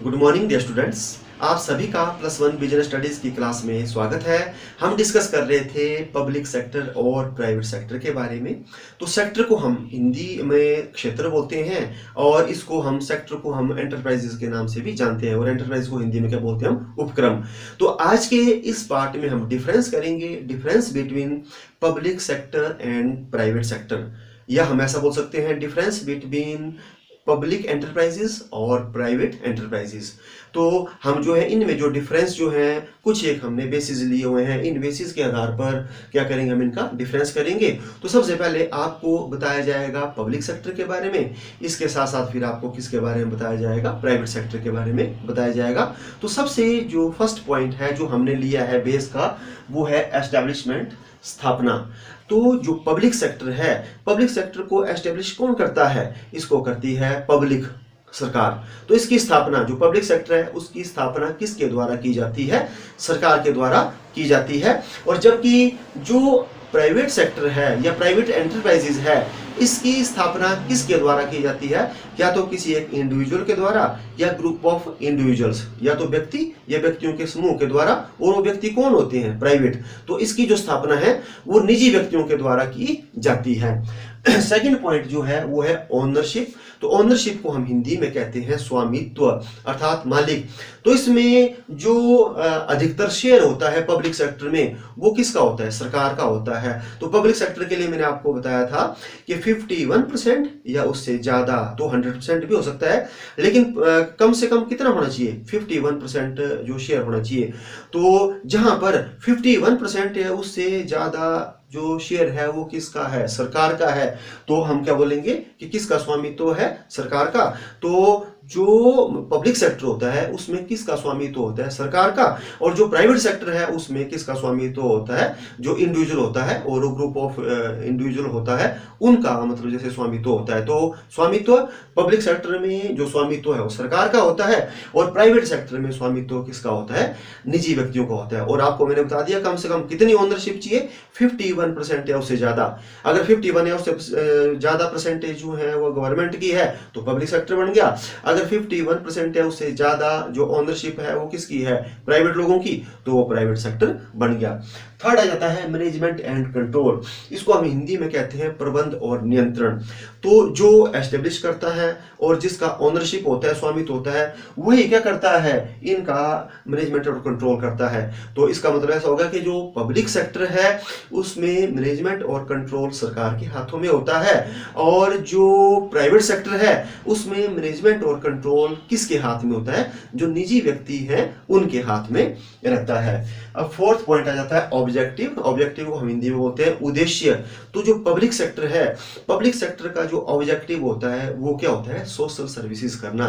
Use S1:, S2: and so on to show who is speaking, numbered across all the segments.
S1: Good morning dear students. आप सभी का +1 बिजनेस स्टडीज की क्लास में स्वागत है। हम डिस्कस कर रहे थे पब्लिक सेक्टर और प्राइवेट सेक्टर के बारे में। तो सेक्टर को हम हिंदी में क्षेत्र बोलते हैं और इसको हम सेक्टर को हम एंटरप्राइजेस के नाम से भी जानते हैं और एंटरप्राइज को हिंदी में क्या बोलते हैं हम उपक्रम। तो आज के इस पार्ट में हम डिफरेंस करेंगे, difference between public sector and private sector, या हम ऐसा बोल सकते हैं डिफरेंस बिटवीन पब्लिक एंटरप्राइजेस और प्राइवेट एंटरप्राइजेस। तो हम जो है इनमें जो डिफरेंस जो है कुछ एक हमने बेसिस लिए हुए हैं, इन बेसिस के आधार पर क्या करेंगे, हम इनका डिफरेंस करेंगे। तो सबसे पहले आपको बताया जाएगा पब्लिक सेक्टर के बारे में, इसके साथ साथ फिर आपको किसके बारे में बताया जाएगा, प्राइवेट सेक्टर के बारे में बताया जाएगा। तो सबसे जो फर्स्ट पॉइंट है जो हमने लिया है बेस का, वो है एस्टैब्लिशमेंट, स्थापना। तो जो पब्लिक सेक्टर है, पब्लिक सेक्टर को एस्टेब्लिश कौन करता है, इसको करती है पब्लिक सरकार। तो इसकी स्थापना, जो पब्लिक सेक्टर है उसकी स्थापना किसके द्वारा की जाती है, सरकार के द्वारा की जाती है। और जबकि जो प्राइवेट सेक्टर है या प्राइवेट एंटरप्राइजेज है, इसकी स्थापना किसके द्वारा की जाती है, या तो किसी एक इंडिविजुअल के द्वारा या ग्रुप ऑफ इंडिविजुअल्स, या तो व्यक्ति या व्यक्तियों के समूह के द्वारा। और वो व्यक्ति कौन होते हैं, प्राइवेट। तो इसकी जो स्थापना है वो निजी व्यक्तियों के द्वारा की जाती है। सेकंड पॉइंट जो है वो है ओनरशिप। तो ओनरशिप को हम हिंदी में कहते हैं स्वामित्व, अर्थात मालिक। तो इसमें जो अधिकतर शेयर होता है पब्लिक सेक्टर में वो किसका होता है, सरकार का होता है। तो पब्लिक सेक्टर के लिए मैंने आपको बताया था कि 51% या उससे ज्यादा, तो 100% भी हो सकता है, लेकिन कम से कम कितना होना चाहिए, 51% जो शेयर होना चाहिए। तो जहां पर 51% है उससे ज्यादा जो शेयर है वो किसका है, सरकार का है। तो हम क्या बोलेंगे कि किसका स्वामित्व है, सरकार का। तो जो पब्लिक सेक्टर होता है उसमें किसका स्वामित्व होता है, सरकार का। और जो प्राइवेट सेक्टर है उसमें किसका स्वामित्व होता है, जो इंडिविजुअल होता है और ग्रुप ऑफ इंडिविजुअल होता है उनका, मतलब जैसे स्वामित्व होता है। तो स्वामित्व पब्लिक सेक्टर में जो स्वामित्व है वो सरकार का होता है, और प्राइवेट सेक्टर में स्वामित्व किसका होता है, निजी व्यक्तियों का होता है। और आपको मैंने बता दिया कम से कम कितनी ओनरशिप चाहिए, 51% या उससे ज्यादा। अगर 51 या उससे ज्यादा परसेंटेज जो है वो गवर्नमेंट की है तो पब्लिक सेक्टर बन गया। अगर 51% है उससे ज्यादा जो ओनरशिप है वो किसकी है, प्राइवेट लोगों की, तो वो प्राइवेट सेक्टर बन गया। थर्ड आ जाता है मैनेजमेंट एंड कंट्रोल। इसको हम हिंदी में कहते हैं प्रबंध और नियंत्रण। तो जो एस्टेब्लिश करता है और जिसका ओनरशिप होता है, स्वामित्व होता है, वही क्या करता है, इनका मैनेजमेंट और कंट्रोल करता है। तो इसका मतलब ऐसा होगा कि जो पब्लिक सेक्टर है उसमें मैनेजमेंट और कंट्रोल सरकार के हाथों में होता है, और जो प्राइवेट सेक्टर है उसमें मैनेजमेंट और कंट्रोल किसके हाथ में होता है, जो निजी व्यक्ति हैं उनके हाथ में रहता है। अब फोर्थ पॉइंट आ जाता है ऑब्जेक्टिव। ऑब्जेक्टिव को हम हिंदी में बोलते हैं उद्देश्य। तो जो पब्लिक सेक्टर है, पब्लिक सेक्टर का जो ऑब्जेक्टिव होता है वो क्या होता है, सोशल सर्विसेज करना।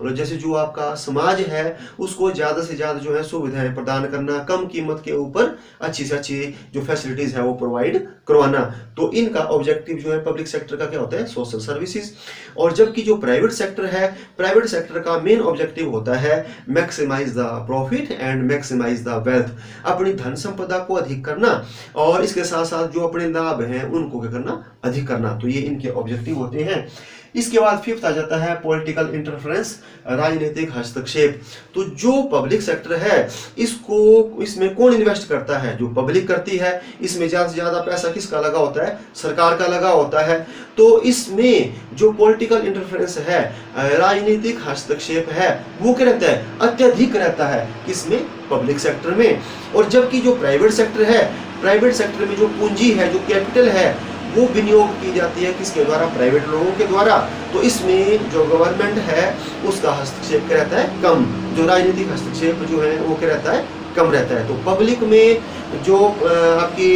S1: और जैसे जो आपका समाज है उसको ज्यादा से ज्यादा जो है सुविधाएं प्रदान करना, कम कीमत के ऊपर अच्छी से अच्छी जो फैसिलिटीज है वो प्रोवाइड करवाना। तो इनका ऑब्जेक्टिव जो है पब्लिक सेक्टर का क्या होता है, सोशल सर्विसेज। और जबकि जो प्राइवेट सेक्टर है, प्राइवेट सेक्टर का मेन ऑब्जेक्टिव होता है maximise the profit and maximise the wealth, अपनी धन संपदा को अधिक करना और इसके साथ साथ जो अपने लाभ हैं उनको क्या करना, अधिक करना। तो ये इनके ऑब्जेक्टिव होते हैं। इसके बाद फिफ्थ आ जाता है पॉलिटिकल इंटरफेरेंस, राजनीतिक हस्तक्षेप। तो जो पब्लिक सेक्टर है इसमें कौन इन्वेस्ट करता है, जो पब्लिक करती है। इसमें ज्यादा से ज्यादा पैसा किसका लगा होता है, सरकार का लगा होता है। तो इसमें जो पॉलिटिकल इंटरफेरेंस है, राजनीतिक हस्तक्षेप है, वो क्या रहता है, अत्यधिक रहता है किसमें, पब्लिक सेक्टर में। और जबकि जो प्राइवेट सेक्टर है, प्राइवेट सेक्टर में जो पूंजी है, जो कैपिटल है, वो विनियोग की जाती है किसके द्वारा, प्राइवेट लोगों के द्वारा। तो इसमें जो गवर्नमेंट है उसका हस्तक्षेप क्या रहता है, कम। जो राजनीतिक हस्तक्षेप जो है वो क्या रहता है, कम रहता है। तो पब्लिक में जो आपकी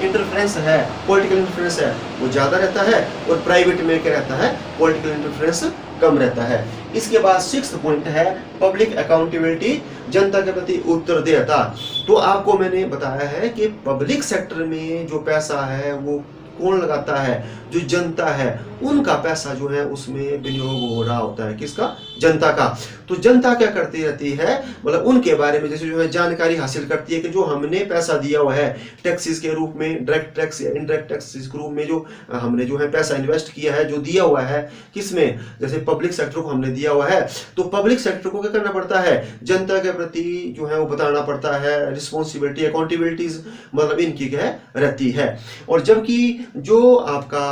S1: इंटरफेरेंस है, पॉलिटिकल इंटरफेरेंस है, वो ज्यादा रहता है, और प्राइवेट में क्या रहता है, पॉलिटिकल इंटरफेरेंस कम रहता है। इसके बाद सिक्स्थ पॉइंट है पब्लिक अकाउंटेबिलिटी, जनता के प्रति उत्तरदायिता। तो आपको मैंने बताया है कि पब्लिक सेक्टर में जो पैसा है वो कौन लगाता है, जो जनता है उनका पैसा जो है उसमें विनियोग हो रहा होता है, किसका, जनता का। तो जनता क्या करती रहती है, मतलब उनके बारे में जैसे जो है जानकारी हासिल करती है कि जो हमने पैसा दिया हुआ है टैक्सेस के रूप में, डायरेक्ट टैक्स या इनडायरेक्ट टैक्सेस के रूप में, जो हमने जो है पैसा इन्वेस्ट किया है, जो दिया हुआ है किसमें, जैसे पब्लिक सेक्टर को हमने दिया हुआ है, तो पब्लिक सेक्टर को क्या करना पड़ता है, जनता के प्रति जो है वो बताना पड़ता है, रिस्पॉन्सिबिलिटी अकाउंटेबिलिटीज मतलब इनकी क्या है रहती है। और जबकि जो आपका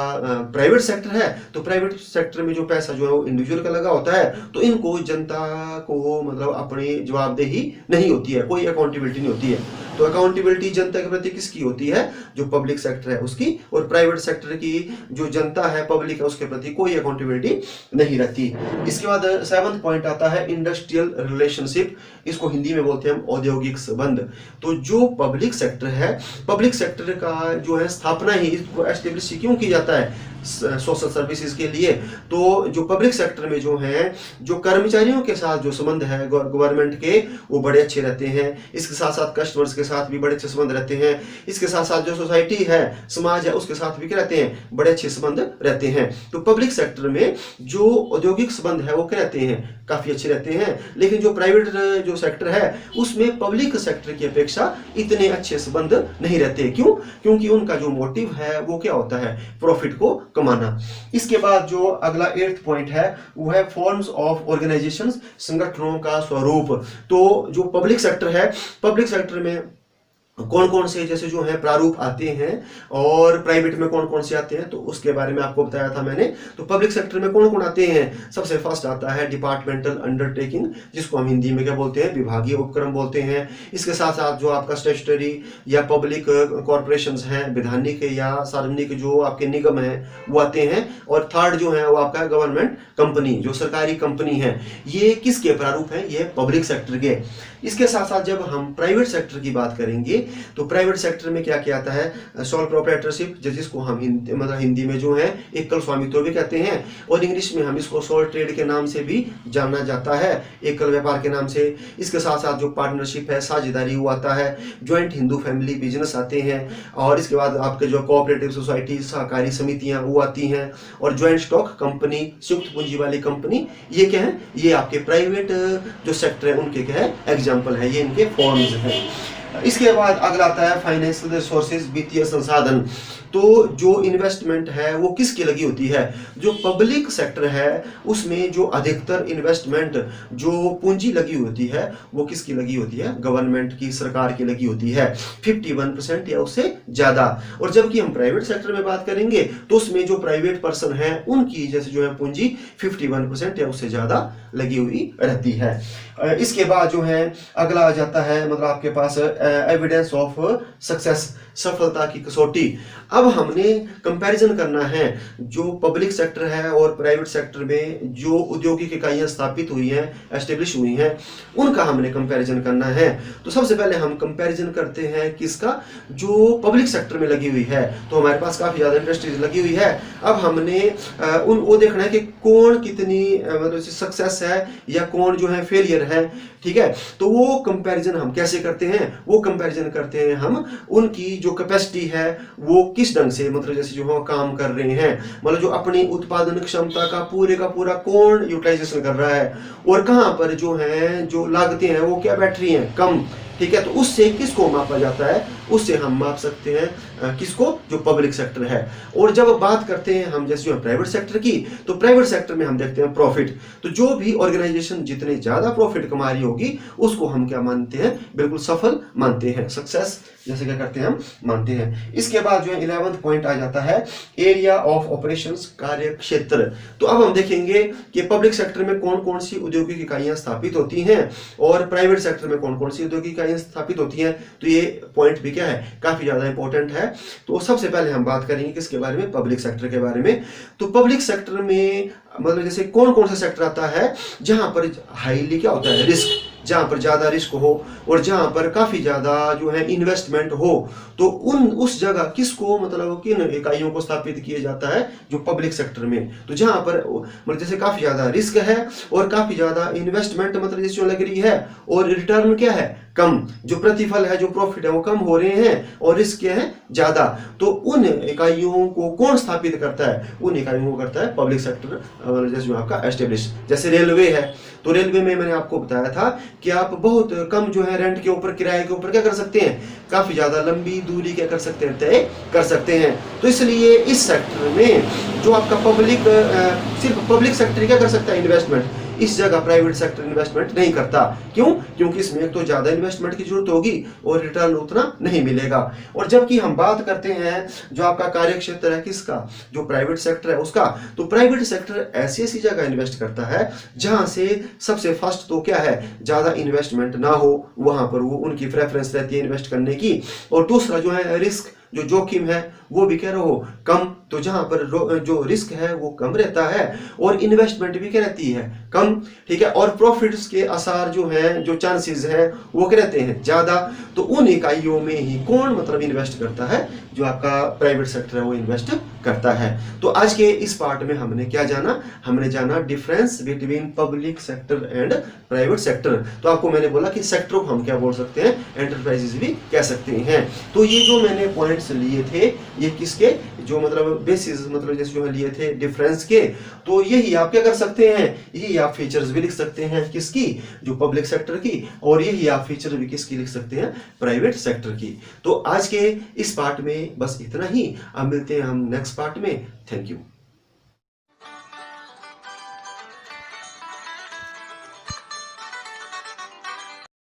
S1: प्राइवेट सेक्टर है, तो प्राइवेट सेक्टर में जो पैसा जो है वो इंडिविजुअल का लगा होता है, तो इनको जनता को मतलब अपनी जवाबदेही नहीं होती है, कोई अकाउंटेबिलिटी नहीं होती है। तो अकाउंटेबिलिटी जनता के प्रति किसकी होती है, जो पब्लिक सेक्टर है उसकी, और प्राइवेट सेक्टर की जो जनता है पब्लिक है उसके प्रति कोई अकाउंटेबिलिटी नहीं रहती। इसके बाद 7th पॉइंट आता है इंडस्ट्रियल रिलेशनशिप, इसको हिंदी में बोलते हैं हम औद्योगिक संबंध। तो जो पब्लिक सेक्टर है, पब्लिक सेक्टर का जो है स्थापना ही इसको एस्टेब्लिश क्यों की जाता है सोशल सर्विसेज के लिए, तो जो पब्लिक सेक्टर में जो है जो कर्मचारियों के साथ जो संबंध है गवर्नमेंट के वो बड़े अच्छे रहते हैं, इसके साथ साथ कस्टमर्स के साथ भी बड़े अच्छे संबंध रहते हैं, इसके साथ साथ जो सोसाइटी है समाज है उसके साथ भी क्या रहते हैं, बड़े अच्छे संबंध रहते हैं। तो पब्लिक सेक्टर में जो औद्योगिक संबंध है वो क्या रहते हैं, काफी अच्छे रहते हैं। लेकिन जो प्राइवेट जो सेक्टर है उसमें पब्लिक सेक्टर की अपेक्षा इतने अच्छे संबंध नहीं रहते। क्यों? क्योंकि उनका जो मोटिव है वो क्या होता है, प्रॉफिट को कमाना। इसके बाद जो अगला 8th पॉइंट है वो है फॉर्म्स ऑफ ऑर्गेनाइजेशंस, संगठनों का स्वरूप। तो जो पब्लिक सेक्टर है, पब्लिक सेक्टर में कौन कौन से जैसे जो है प्रारूप आते हैं और प्राइवेट में कौन कौन से आते हैं, तो उसके बारे में आपको बताया था मैंने। तो पब्लिक सेक्टर में कौन कौन आते हैं, सबसे फर्स्ट आता है डिपार्टमेंटल अंडरटेकिंग, जिसको हम हिंदी में क्या बोलते हैं, विभागीय उपक्रम बोलते हैं। इसके साथ साथ जो आपका स्टैट्यूटरी या पब्लिक कॉर्पोरेशंस हैं, विधानिक या सार्वजनिक जो आपके निगम हैं वो आते हैं। और थर्ड जो है वो आपका गवर्नमेंट कंपनी, जो सरकारी कंपनी है, ये किसके प्रारूप है, ये पब्लिक सेक्टर के। इसके साथ साथ जब हम प्राइवेट सेक्टर की बात करेंगे तो प्राइवेट सेक्टर में क्या क्या आता है, सोल प्रोप्राइटरशिप, जिसको हम हिंदी में जो है एकल स्वामित्व भी कहते हैं, और इंग्लिश में हम इसको सोल ट्रेड के नाम से भी जाना जाता है, एकल व्यापार के नाम से। इसके साथ साथ जो पार्टनरशिप है, साझेदारी वो आता है, ज्वाइंट हिंदू फैमिली बिजनेस आते हैं, और इसके बाद आपके जो कोऑपरेटिव सोसाइटी, सहकारी समितियां वो आती हैं, और ज्वाइंट स्टॉक कंपनी, संयुक्त पूंजी वाली कंपनी, ये क्या है, ये आपके प्राइवेट जो सेक्टर है उनके क्या है एग्जाम्पल है, ये इनके फॉर्म्स हैं। इसके बाद अगला आता है फाइनेंशियल रिसोर्सेज, वित्तीय संसाधन। तो जो इन्वेस्टमेंट है वो किसकी लगी होती है, जो पब्लिक सेक्टर है उसमें जो अधिकतर इन्वेस्टमेंट जो पूंजी लगी होती है वो किसकी लगी होती है, गवर्नमेंट की, सरकार की लगी होती है, 51% या उससे ज्यादा। और जबकि हम प्राइवेट सेक्टर में बात करेंगे तो उसमें जो प्राइवेट पर्सन है उनकी जैसे जो है पूंजी 51% या उससे ज्यादा लगी हुई रहती है। इसके बाद जो है अगला आ जाता है मतलब आपके पास एविडेंस ऑफ सक्सेस, सफलता की कसौटी। अब हमने कंपैरिजन करना है जो पब्लिक सेक्टर है और प्राइवेट सेक्टर में जो औद्योगिक इकाइयां स्थापित हुई हैं, एस्टेब्लिश हुई हैं, उनका हमने कंपैरिजन करना है। तो सबसे पहले हम कंपैरिजन करते हैं किसका, जो पब्लिक सेक्टर में लगी हुई है। तो हमारे पास काफी ज्यादा इंडस्ट्रीज लगी हुई है। अब हमने वो देखना है कि कौन कितनी मतलब सक्सेस है या कौन जो है फेलियर है, ठीक है। तो वो कंपैरिजन हम कैसे करते हैं, वो कंपैरिजन करते हैं हम उनकी जो कैपेसिटी है वो किस ढंग से मतलब जैसे जो हम काम कर रहे हैं, मतलब जो अपनी उत्पादन क्षमता का पूरा कौन यूटिलाइजेशन कर रहा है, और कहां पर जो है जो लागतें हैं वो क्या बैठ रही हैं, कम, ठीक है। तो उससे किसको मापा जाता है, उससे हम माप सकते हैं किसको, जो पब्लिक सेक्टर है। और जब बात करते हैं हम जैसे जो प्राइवेट सेक्टर की, तो प्राइवेट सेक्टर में हम देखते हैं प्रॉफिट। तो जो भी ऑर्गेनाइजेशन जितने ज्यादा प्रॉफिट कमा रही होगी उसको हम क्या मानते हैं, बिल्कुल सफल मानते हैं, सक्सेस जैसे क्या करते हैं हम मानते हैं। इसके बाद जो है 11th पॉइंट आ जाता है एरिया ऑफ ऑपरेशंस, कार्य क्षेत्र। तो अब हम देखेंगे कि पब्लिक सेक्टर में कौन कौन सी औद्योगिक इकाइयां स्थापित होती हैं और प्राइवेट सेक्टर में कौन कौन सी औद्योगिक इकाइयां स्थापित होती हैं। तो ये पॉइंट भी क्या है, काफी ज्यादा इंपॉर्टेंट है। तो सबसे पहले हम बात करेंगे किसके बारे में, पब्लिक सेक्टर के बारे में। तो पब्लिक सेक्टर में मतलब जैसे कौन कौन सा सेक्टर आता है जहां पर हाईली क्या होता है, रिस्क, जहां पर ज्यादा रिस्क हो और जहां पर काफी ज्यादा जो है इन्वेस्टमेंट हो, तो उस जगह किसको मतलब किन इकाइयों को स्थापित किया जाता है, जो पब्लिक सेक्टर में। तो जहां पर मतलब जैसे काफी ज्यादा रिस्क है और काफी ज्यादा इन्वेस्टमेंट मतलब जैसे लग रही है और रिटर्न क्या है, कम, जो प्रतिफल है, जो प्रॉफिट है वो कम हो रहे हैं और रिस्क क्या है ज्यादा, तो उन इकाइयों को कौन स्थापित करता है? उन इकाइयों को करता है पब्लिक सेक्टर, जैसे आपका एस्टेब्लिश। जैसे रेलवे है, तो रेलवे में मैंने आपको बताया था कि आप बहुत कम जो है रेंट के ऊपर, किराए के ऊपर क्या कर सकते हैं, काफी ज्यादा लंबी दूरी क्या कर सकते हैं, तय कर सकते हैं। तो इसलिए इस सेक्टर में जो आपका पब्लिक, सिर्फ पब्लिक सेक्टर क्या कर सकता है, इन्वेस्टमेंट, इस जगह प्राइवेट सेक्टर इन्वेस्टमेंट नहीं करता। क्यों? क्योंकि इसमें एक तो ज्यादा इन्वेस्टमेंट की जरूरत होगी और रिटर्न उतना नहीं मिलेगा। और जबकि हम बात करते हैं जो आपका कार्य क्षेत्र है किसका, जो प्राइवेट सेक्टर है उसका, तो प्राइवेट सेक्टर ऐसी ऐसी जगह इन्वेस्ट करता है जहां से सबसे फर्स्ट तो क्या है, ज्यादा इन्वेस्टमेंट ना हो, वहां पर वो उनकी प्रेफरेंस रहती है इन्वेस्ट करने की। और दूसरा जो है रिस्क, जो जोखिम है वो भी क्या रहो कम, तो जहां पर जो रिस्क है वो कम रहता है और इन्वेस्टमेंट भी क्या रहती है कम, ठीक है। और प्रॉफिट्स के आसार जो है, जो चांसेस है वो क्या रहते हैं ज्यादा। तो उन इकाइयों में ही कौन मतलब इन्वेस्ट करता है, जो आपका प्राइवेट सेक्टर है वो इन्वेस्ट करता है। तो आज के इस पार्ट में हमने क्या जाना, हमने जाना difference between public sector and private sector. तो आपको मैंने बोला कि सेक्टर को हम क्या बोल सकते हैं, एंटरप्राइजेस भी कह सकते हैं। तो ये जो मैंने पॉइंट्स लिए थे ये किसके, जो मतलब बेसिस, मतलब जैसे जो लिए थे डिफरेंस के, तो यही आप क्या कर सकते हैं, यही आप फीचर्स भी लिख सकते हैं किसकी, जो पब्लिक सेक्टर की, और यही आप फीचर भी किसकी लिख सकते हैं, प्राइवेट सेक्टर की। तो आज के इस पार्ट में बस इतना ही, अब मिलते हैं हम नेक्स्ट पार्ट में। Thank you.